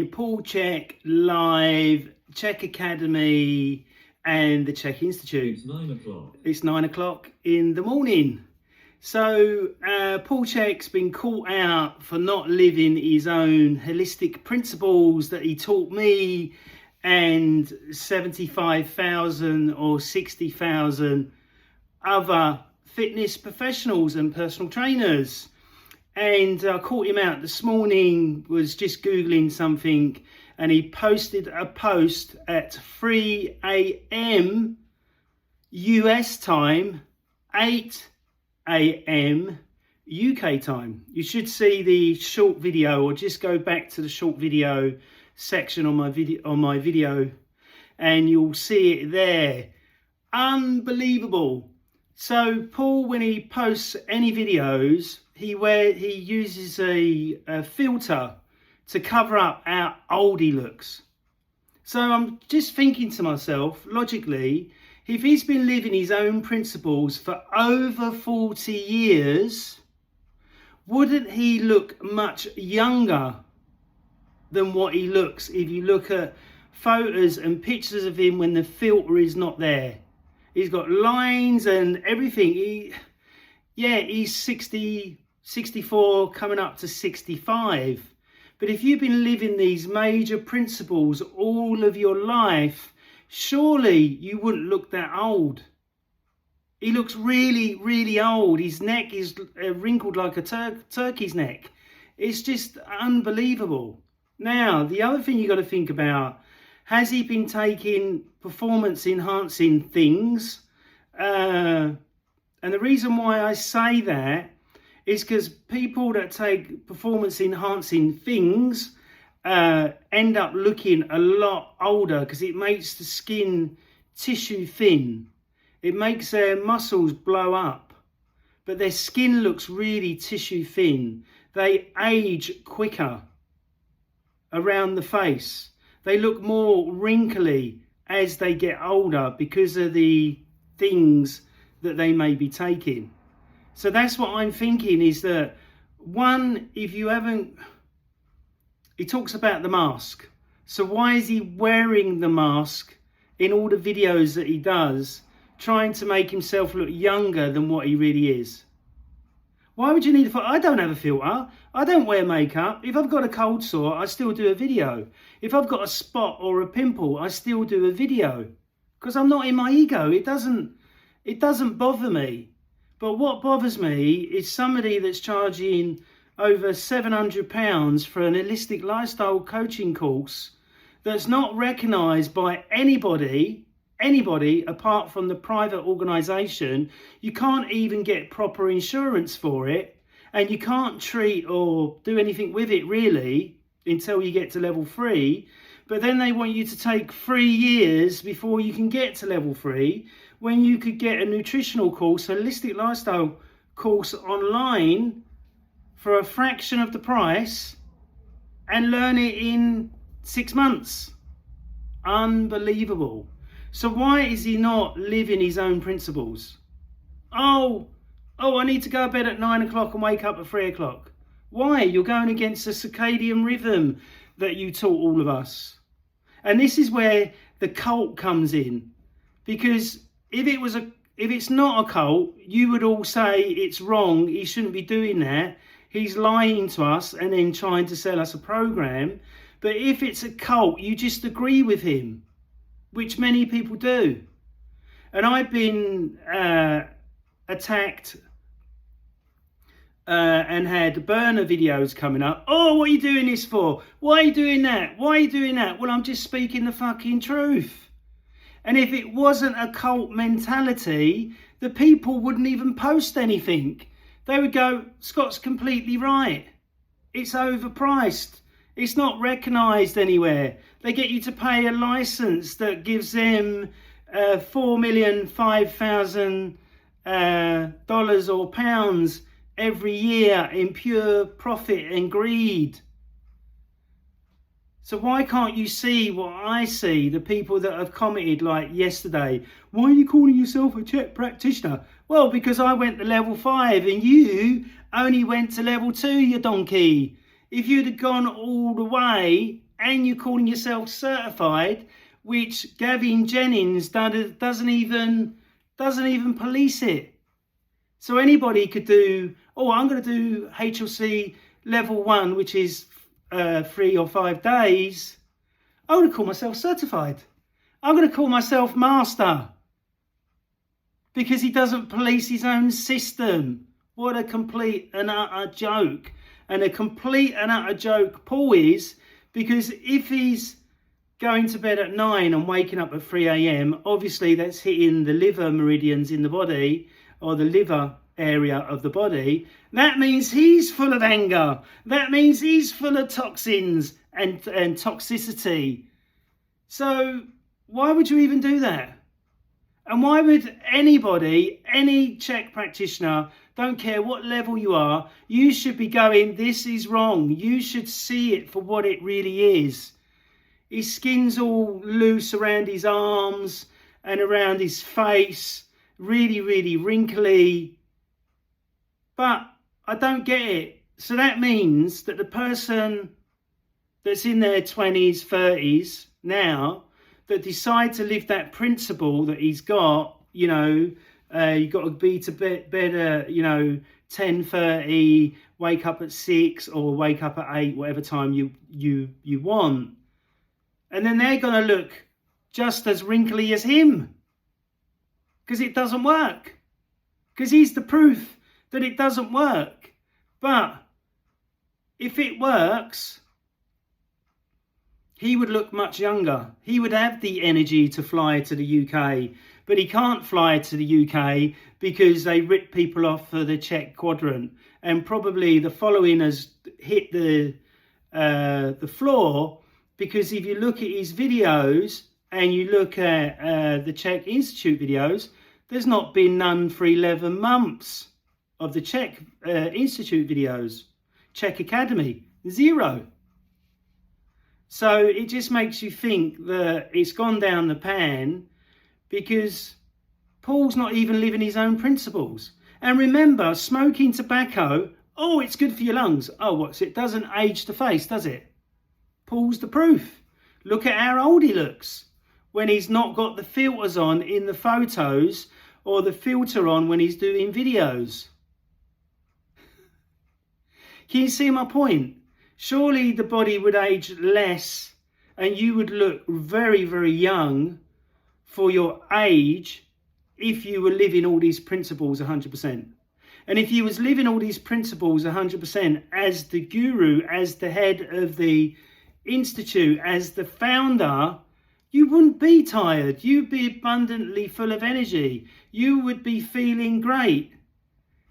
PaulChekLive, Chek Academy, and the Chek Institute. It's 9 o'clock. It's 9 o'clock in the morning. So Paul Chek's been caught out for not living his own holistic principles that he taught me and 75,000 or 60,000 other fitness professionals and personal trainers. And I caught him out this morning, was just Googling something, and he posted a post at 3 a.m. US time, 8 a.m. UK time. You should see the short video, or just go back to the short video section on my video and you'll see it there. Unbelievable. So Paul, when he posts any videos, he uses a filter to cover up how old he looks. So I'm just thinking to myself, logically, if he's been living his own principles for over 40 years, wouldn't he look much younger than what he looks if you look at photos and pictures of him when the filter is not there? He's got lines and everything. He's 60, 64, coming up to 65. But if you've been living these major principles all of your life, surely you wouldn't look that old. He looks really, really old. His neck is wrinkled like a turkey's neck. It's just unbelievable. Now, the other thing you got to think about, has he been taking performance enhancing things? And the reason why I say that is because people that take performance enhancing things end up looking a lot older, because it makes the skin tissue thin. It makes their muscles blow up, but their skin looks really tissue thin. They age quicker around the face. They look more wrinkly as they get older because of the things that they may be taking. So that's what I'm thinking, is that one, if you haven't, he talks about the mask. So why is he wearing the mask in all the videos that he does, trying to make himself look younger than what he really is? Why would you need a filter? I don't have a filter. I don't wear makeup. If I've got a cold sore, I still do a video. If I've got a spot or a pimple, I still do a video, because I'm not in my ego. It doesn't bother me. But what bothers me is somebody that's charging over £700 for an holistic lifestyle coaching course that's not recognised by anybody apart from the private organisation. You can't even get proper insurance for it, and you can't treat or do anything with it really until you get to level 3. But then they want you to take 3 years before you can get to level 3, when you could get a nutritional course, a holistic lifestyle course online for a fraction of the price and learn it in 6 months. Unbelievable. So why is he not living his own principles? Oh, I need to go to bed at 9 o'clock and wake up at 3 o'clock. Why? You're going against the circadian rhythm that you taught all of us. And this is where the cult comes in. Because if it's not a cult, you would all say it's wrong, he shouldn't be doing that. He's lying to us and then trying to sell us a program. But if it's a cult, you just agree with him, which many people do. And I've been attacked and had burner videos coming up. Oh, what are you doing this for? Why are you doing that? Why are you doing that? Well, I'm just speaking the fucking truth. And if it wasn't a cult mentality, the people wouldn't even post anything. They would go, Scott's completely right. It's overpriced. It's not recognised anywhere. They get you to pay a licence that gives them $4,005,000 or pounds every year in pure profit and greed. So why can't you see what I see? The people that have commented like yesterday, why are you calling yourself a Chek practitioner? Well, because I went to level 5 and you only went to level 2, you donkey. If you'd have gone all the way and you're calling yourself certified, which Gavin Jenkins doesn't even police it. So anybody could do, oh, I'm going to do HLC level 1, which is 3 or 5 days. I'm going to call myself certified. I'm going to call myself master. Because he doesn't police his own system. What a complete and utter joke. And a complete and utter joke Paul is, because if he's going to bed at 9 and waking up at 3 a.m, obviously that's hitting the liver meridians in the body, or the liver area of the body. That means he's full of anger. That means he's full of toxins and toxicity. So why would you even do that? And why would anybody, any Chek practitioner, don't care what level you are, you should be going, this is wrong. You should see it for what it really is. His skin's all loose around his arms and around his face, really, really wrinkly. But I don't get it. So that means that the person that's in their 20s, 30s now, that decide to live that principle that he's got, you know, you've got to be to bed at, 10:30, wake up at 6 or wake up at 8, whatever time you want. And then they're going to look just as wrinkly as him. Because it doesn't work. Because he's the proof that it doesn't work. But if it works, he would look much younger. He would have the energy to fly to the UK, but he can't fly to the UK because they rip people off for the Chek quadrant. And probably the following has hit the floor, because if you look at his videos and you look at the Chek Institute videos, there's not been none for 11 months of the Chek Institute videos. Chek Academy, 0. So it just makes you think that it's gone down the pan, because Paul's not even living his own principles. And remember, smoking tobacco, oh, it's good for your lungs. Oh, what's it? Doesn't age the face, does it? Paul's the proof. Look at how old he looks when he's not got the filters on in the photos, or the filter on when he's doing videos. Can you see my point? Surely the body would age less and you would look very, very young for your age if you were living all these principles 100%. And if you was living all these principles 100% as the guru, as the head of the institute, as the founder, you wouldn't be tired. You'd be abundantly full of energy. You would be feeling great.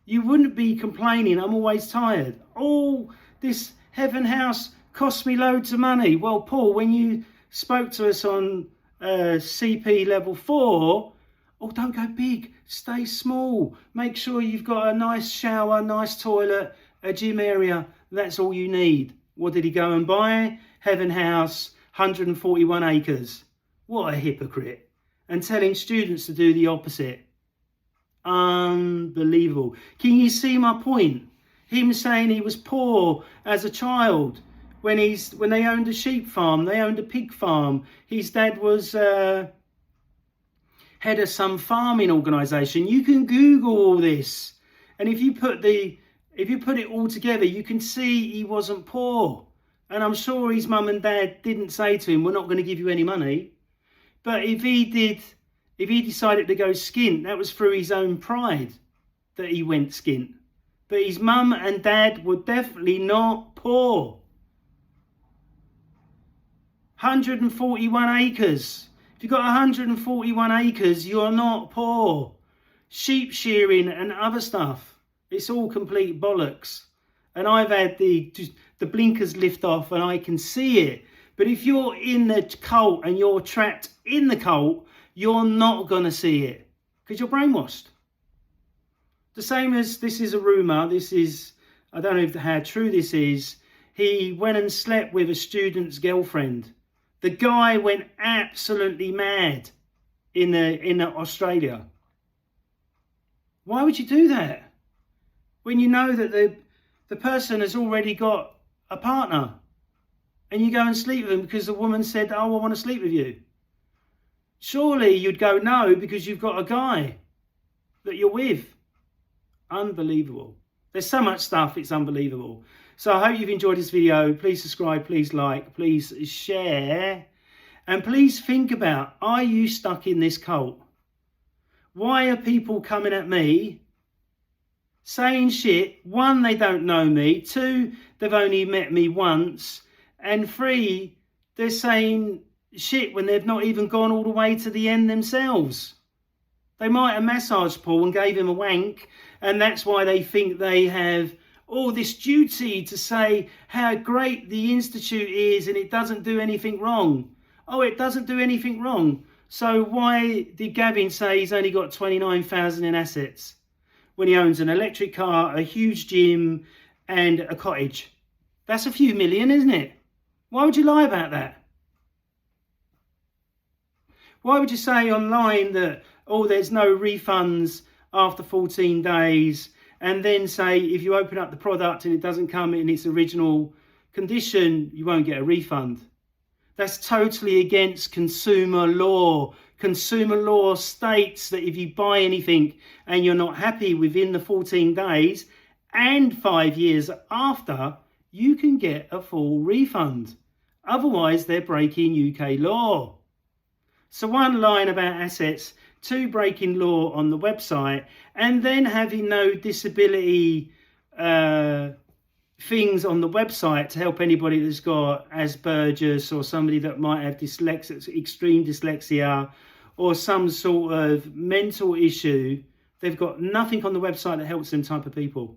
You wouldn't be complaining, I'm always tired. Oh, this Heaven House cost me loads of money. Well, Paul, when you spoke to us on CP level 4, oh, don't go big, stay small. Make sure you've got a nice shower, nice toilet, a gym area. That's all you need. What did he go and buy? Heaven House, 141 acres. What a hypocrite. And telling students to do the opposite. Unbelievable. Can you see my point? Him saying he was poor as a child when they owned a sheep farm, they owned a pig farm. His dad was head of some farming organisation. You can Google all this, and if you put it all together, you can see he wasn't poor. And I'm sure his mum and dad didn't say to him, "We're not going to give you any money." But if he decided to go skint, that was through his own pride that he went skint. But his mum and dad were definitely not poor. 141 acres. If you've got 141 acres, you're not poor. Sheep shearing and other stuff, it's all complete bollocks. And I've had the blinkers lift off and I can see it. But if you're in the cult and you're trapped in the cult, you're not going to see it because you're brainwashed. The same as, this is a rumour, I don't know how true this is, he went and slept with a student's girlfriend. The guy went absolutely mad in Australia. Why would you do that? When you know that the person has already got a partner and you go and sleep with him because the woman said, oh, I want to sleep with you. Surely you'd go no because you've got a guy that you're with. Unbelievable. There's so much stuff, it's unbelievable. So I hope you've enjoyed this video. Please subscribe, please like, please share. And please think about, are you stuck in this cult? Why are people coming at me saying shit? 1, they don't know me. 2, they've only met me once. And 3, they're saying shit when they've not even gone all the way to the end themselves. They might have massaged Paul and gave him a wank, and that's why they think they have all this duty to say how great the Institute is and it doesn't do anything wrong. Oh, it doesn't do anything wrong. So why did Gavin say he's only got 29,000 in assets when he owns an electric car, a huge gym and a cottage? That's a few million, isn't it? Why would you lie about that? Why would you say online that, oh, there's no refunds after 14 days, and then say if you open up the product and it doesn't come in its original condition, you won't get a refund? That's totally against consumer law. Consumer law states that if you buy anything and you're not happy within the 14 days and 5 years after, you can get a full refund. Otherwise, they're breaking UK law. So 1, lying about assets. 2, breaking law on the website. And then having no disability things on the website to help anybody that's got Asperger's or somebody that might have dyslexia, extreme dyslexia, or some sort of mental issue. They've got nothing on the website that helps them type of people.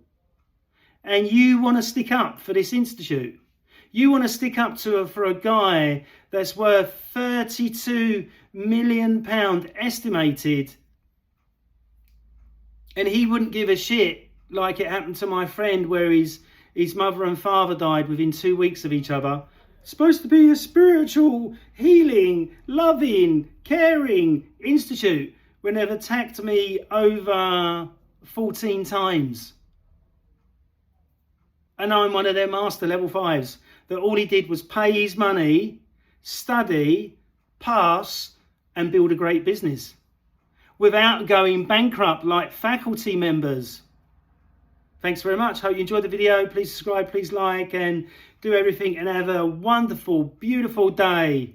And you want to stick up for this institute. You want to stick up for a guy that's worth £32 million estimated, and he wouldn't give a shit like it happened to my friend where his mother and father died within 2 weeks of each other. Supposed to be a spiritual, healing, loving, caring institute when they've attacked me over 14 times. And I'm one of their master level 5s that all he did was pay his money, study, pass, and build a great business without going bankrupt like faculty members. Thanks very much. Hope you enjoyed the video. Please subscribe, please like, and do everything, and have a wonderful, beautiful day.